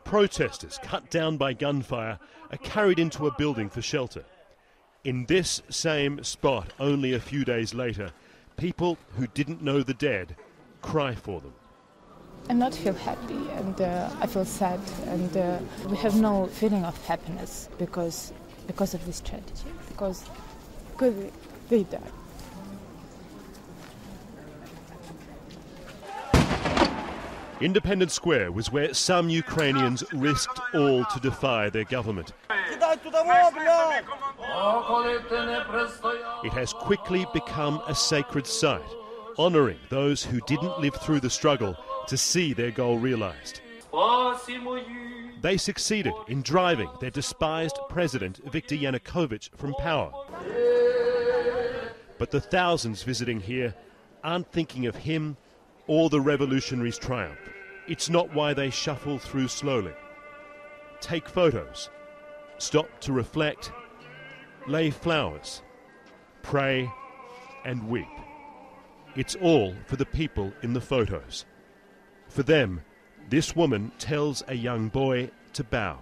Protesters, cut down by gunfire, are carried into a building for shelter. In this same spot, only a few days later, people who didn't know the dead cry for them. I not feel happy, and I feel sad, and we have no feeling of happiness because of this tragedy, because they died. Independence Square was where some Ukrainians risked all to defy their government. It has quickly become a sacred site, honouring those who didn't live through the struggle to see their goal realised. They succeeded in driving their despised president Viktor Yanukovych from power. But the thousands visiting here aren't thinking of him or the revolutionary's triumph. It's not why they shuffle through slowly. Take photos, stop to reflect, lay flowers, pray and weep. It's all for the people in the photos. For them, this woman tells a young boy to bow.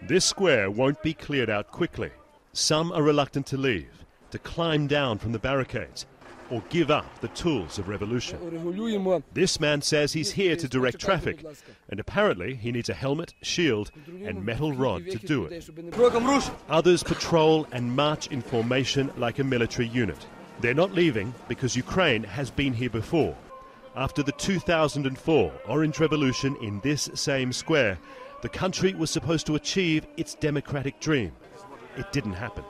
This square won't be cleared out quickly. Some are reluctant to leave, to climb down from the barricades, or give up the tools of revolution. This man says he's here to direct traffic, and apparently he needs a helmet, shield, and metal rod to do it. Others patrol and march in formation like a military unit. They're not leaving because Ukraine has been here before. After the 2004 Orange Revolution in this same square, the country was supposed to achieve its democratic dream. It didn't happen.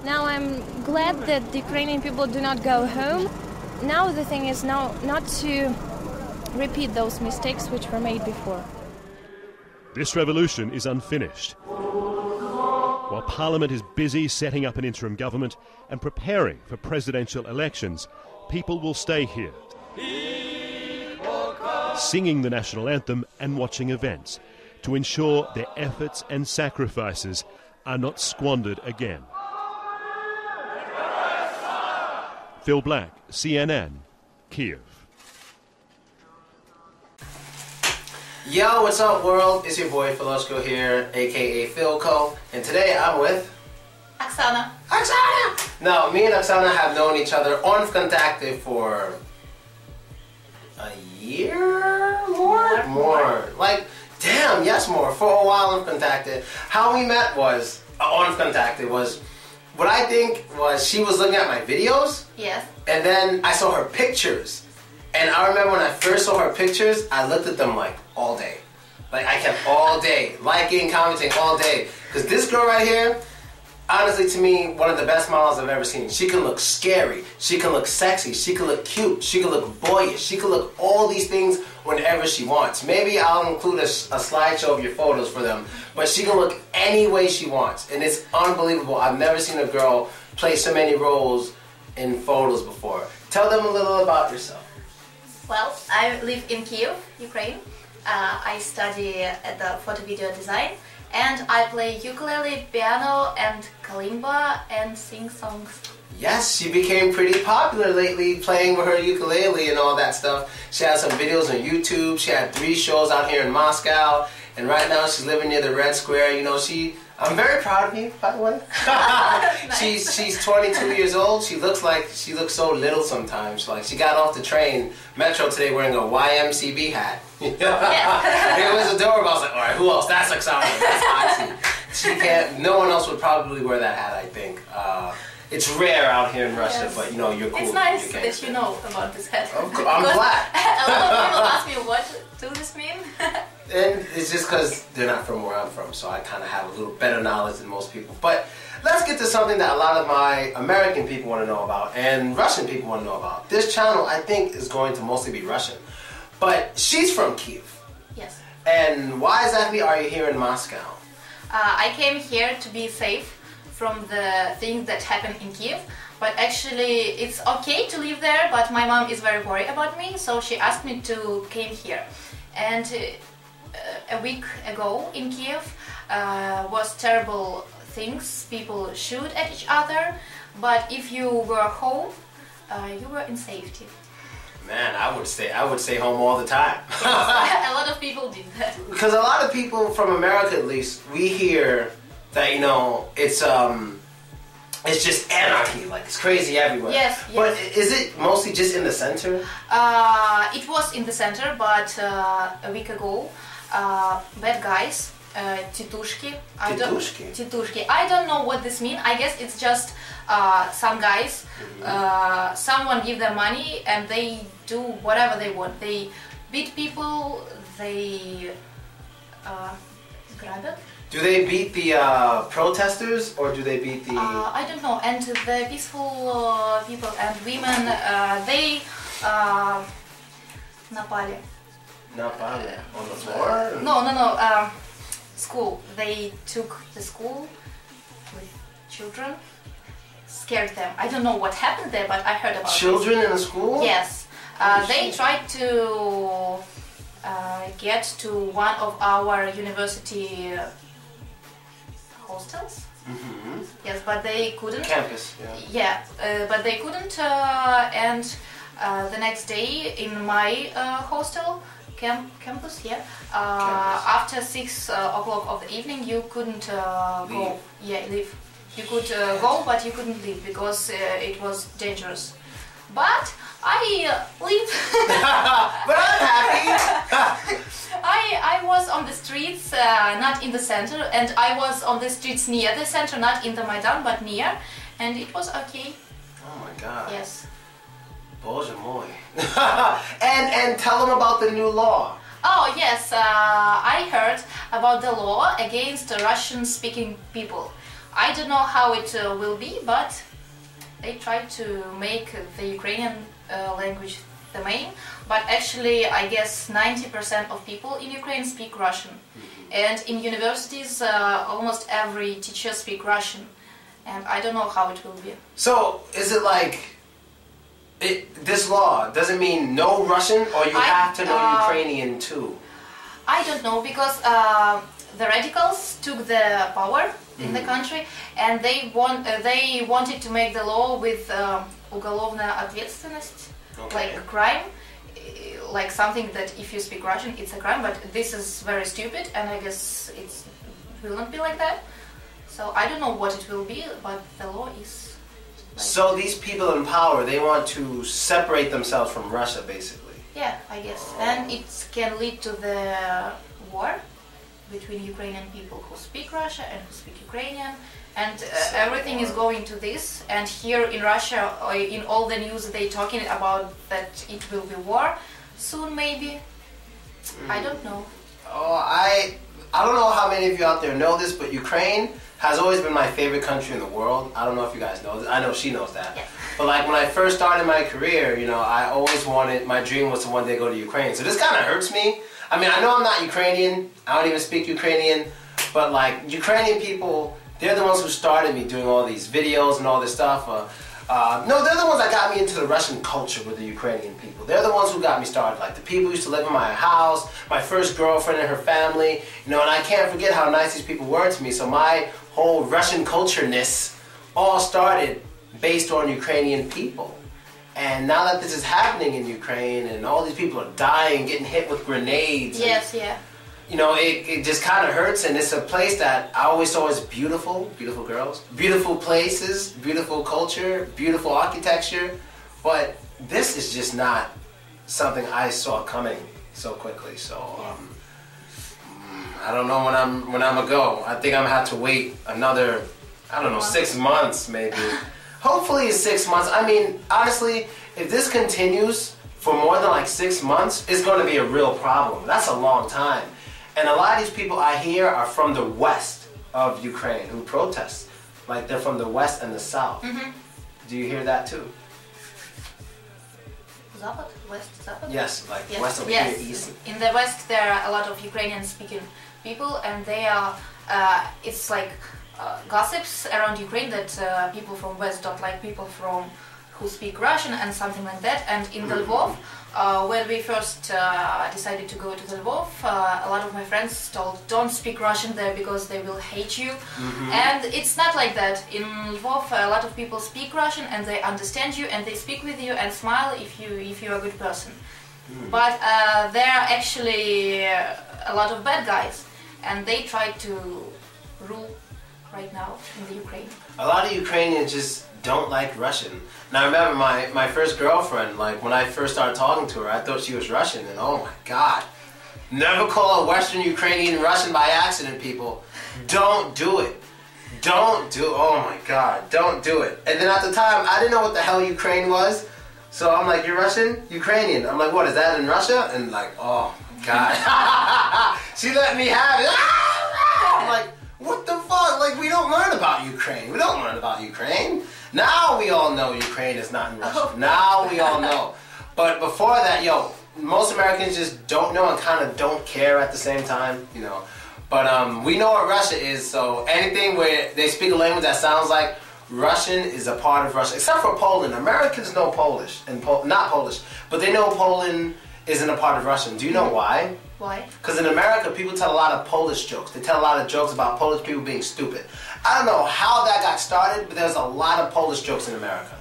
Now I'm glad that the Ukrainian people do not go home. Now the thing is now not to repeat those mistakes which were made before. This revolution is unfinished. While Parliament is busy setting up an interim government and preparing for presidential elections, people will stay here, singing the national anthem and watching events to ensure their efforts and sacrifices are not squandered again. Phil Black, CNN, Kyiv. Yo, what's up world? It's your boy Filoshko here, aka Philco, and today I'm with Oksana. Oksana! Now, me and Oksana have known each other on Vkontakte for a year? More. Like, damn, yes, more. For a while on Vkontakte. How we met was, on Vkontakte was, what I think was she was looking at my videos. Yes. And then I saw her pictures. And I remember when I first saw her pictures, I looked at them like all day. Like I kept all day, liking, commenting all day. Because this girl right here, honestly to me, one of the best models I've ever seen. She can look scary, she can look sexy, she can look cute, she can look boyish, she can look all these things whenever she wants. Maybe I'll include a slideshow of your photos for them, but she can look any way she wants. And it's unbelievable. I've never seen a girl play so many roles in photos before. Tell them a little about yourself. Well, I live in Kyiv, Ukraine. I study at the photo video design, and I play ukulele, piano and kalimba and sing songs. Yes, she became pretty popular lately playing with her ukulele and all that stuff. She has some videos on YouTube. She had 3 shows out here in Moscow, and right now she's living near the Red Square. You know, I'm very proud of you, by the way. Nice. She's 22 years old. She looks so little sometimes. Like she got off the train, metro today, wearing a YMCB hat. It was adorable. I was like, all right, who else? That's Oksana. That's Oxy. No one else would probably wear that hat, I think. It's rare out here in Russia, yes. But you know, you're cool. It's nice that you know about this hat. I'm glad. A lot of people ask me, what does this mean? And it's just because they're not from where I'm from, so I kind of have a little better knowledge than most people. But let's get to something that a lot of my American people want to know about and Russian people want to know about. This channel, I think, is going to mostly be Russian. But she's from Kyiv. Yes. And why exactly are you here in Moscow? I came here to be safe from the things that happen in Kyiv. But actually, it's okay to live there, but my mom is very worried about me, so she asked me to come here. And a week ago in Kyiv was terrible things. People shoot at each other, but if you were home, you were in safety. Man, I would stay home all the time. A lot of people did that. Because a lot of people from America, at least, we hear that, you know, it's just anarchy, like it's crazy everywhere. Yes, yes. But is it mostly just in the center? It was in the center, but a week ago, bad guys, titushki. Titushki. I don't know what this means. I guess it's just some guys, someone give them money and they do whatever they want. They beat people, they grab it. Do they beat the protesters or do they beat the... I don't know. And the peaceful people and women, they напали. Napali? On the floor? No. School. They took the school with children, scared them. I don't know what happened there, but I heard about children in the school? Yes. They tried to get to one of our university hostels. Mm-hmm. Yes, but they couldn't. Campus, yeah. Yeah, but they couldn't. And the next day in my hostel, campus, yeah. After 6 o'clock of the evening, you couldn't go. Yeah, leave. You could go, but you couldn't leave because it was dangerous. But I leave. But I'm happy. I was on the streets, not in the center, and I was on the streets near the center, not in the Maidan, but near, and it was okay. Oh my God. Yes. Боже мой. And tell them about the new law. Oh yes, I heard about the law against Russian-speaking people. I don't know how it will be, but they tried to make the Ukrainian language the main. But actually, I guess 90% of people in Ukraine speak Russian. And in universities, almost every teacher speaks Russian. And I don't know how it will be. So, is it like... this law doesn't mean no Russian, or you have to know Ukrainian too? I don't know, because the radicals took the power in the country, and they wanted to make the law with уголовная ответственность, like a crime, like something that if you speak Russian it's a crime. But this is very stupid, and I guess it will not be like that. So I don't know what it will be, but the law is. So these people in power, they want to separate themselves from Russia, basically. Yeah, I guess. And it can lead to the war between Ukrainian people who speak Russia and who speak Ukrainian. And everything is going to this. And here in Russia, in all the news, they're talking about that it will be war soon, maybe. I don't know. Oh, I don't know how many of you out there know this, but Ukraine has always been my favorite country in the world. I don't know if you guys know this. I know she knows that. Yeah. But like when I first started my career, you know, I always wanted, my dream was to one day go to Ukraine. So this kind of hurts me. I mean, I know I'm not Ukrainian. I don't even speak Ukrainian. But like Ukrainian people, they're the ones who started me doing all these videos and all this stuff. No, they're the ones that got me into the Russian culture with the Ukrainian people. They're the ones who got me started. Like the people who used to live in my house, my first girlfriend and her family, you know, and I can't forget how nice these people were to me. So my whole Russian culture-ness all started based on Ukrainian people. And now that this is happening in Ukraine and all these people are dying, getting hit with grenades. Yes, yeah. You know, it just kind of hurts, and it's a place that I always saw as beautiful, beautiful girls, beautiful places, beautiful culture, beautiful architecture, but this is just not something I saw coming so quickly. So I don't know when I'm gonna go. I think I'm gonna have to wait another, I don't know, 6 months maybe. Hopefully it's 6 months. I mean, honestly, if this continues for more than like 6 months, it's going to be a real problem. That's a long time. And a lot of these people I hear are from the west of Ukraine who protest. Like they're from the west and the south. Mm-hmm. Do you hear that too? Запад, west, Запad? Yes, like yes. west over yes. here, east. In the west there are a lot of Ukrainian speaking people, and they are, it's like gossips around Ukraine that people from west don't like people from who speak Russian and something like that. And in the Lvov, When we first decided to go to Lvov, a lot of my friends told, don't speak Russian there because they will hate you. And it's not like that. In Lvov, a lot of people speak Russian and they understand you and they speak with you and smile if you're a good person. But there are actually a lot of bad guys, and they try to rule right now in the Ukraine. A lot of Ukrainians just don't like Russian. Now I remember my first girlfriend, like when I first started talking to her, I thought she was Russian, and oh my God. Never call a Western Ukrainian Russian by accident, people. Don't do it. Oh my God, don't do it. And then at the time, I didn't know what the hell Ukraine was. So I'm like, you're Russian? Ukrainian. I'm like, what, is that in Russia? And like, oh my God. She let me have it. I'm like, what the fuck? Like, we don't learn about Ukraine. We don't learn about Ukraine. Now we all know Ukraine is not in Russia. Now we all know. But before that, yo, most Americans just don't know and kind of don't care at the same time, you know. But we know what Russia is, so anything where they speak a language that sounds like Russian is a part of Russia, except for Poland. Americans know Polish, and not Polish, but they know Poland isn't a part of Russian. Do you know why? Why? Because in America, people tell a lot of Polish jokes. They tell a lot of jokes about Polish people being stupid. I don't know how that got started, but there's a lot of Polish jokes in America.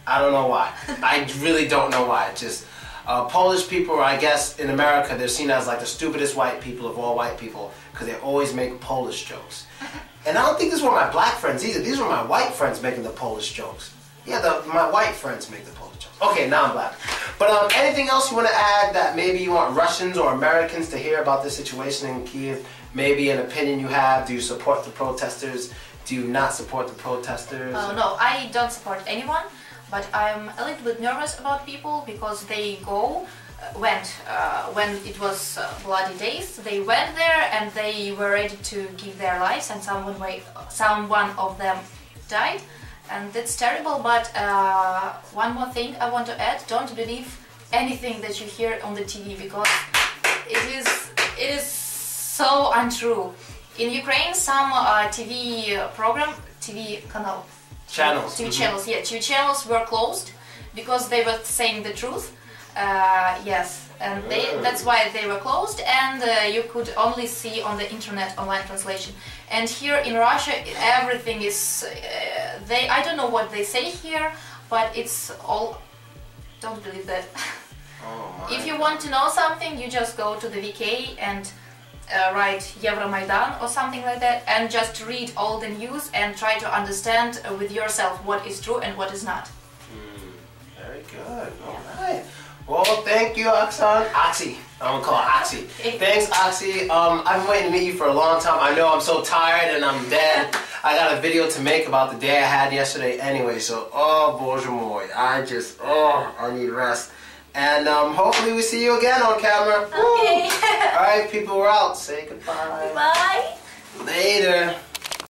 I don't know why. I really don't know why. Just Polish people, I guess, in America, they're seen as like the stupidest white people of all white people because they always make Polish jokes. And I don't think these were my black friends either. These were my white friends making the Polish jokes. Yeah, my white friends make the Polish jokes. Okay, now I'm black. But anything else you want to add that maybe you want Russians or Americans to hear about this situation in Kyiv? Maybe an opinion you have? Do you support the protesters? Do you not support the protesters? No, I don't support anyone. But I'm a little bit nervous about people because they went when it was bloody days. They went there and they were ready to give their lives, and someone of them died, and that's terrible. But one more thing I want to add: don't believe anything that you hear on the TV because it is so untrue. In Ukraine, some TV channels were closed because they were saying the truth. Yes, and that's why they were closed, and you could only see on the internet online translation. And here in Russia, everything is I don't know what they say here, but it's all. Don't believe that. If you want to know something, you just go to the VK and write Euromaidan or something like that, and just read all the news and try to understand with yourself what is true and what is not. Very good. All right. Well, thank you, Oxy. I'm gonna call her Oxy. Thanks, Oxy. I've been waiting to meet you for a long time. I know I'm so tired and I'm dead. I got a video to make about the day I had yesterday anyway, so Bоже мой. I need rest. And hopefully we see you again on camera. Okay. Alright, people, we're out. Say goodbye. Bye. Later.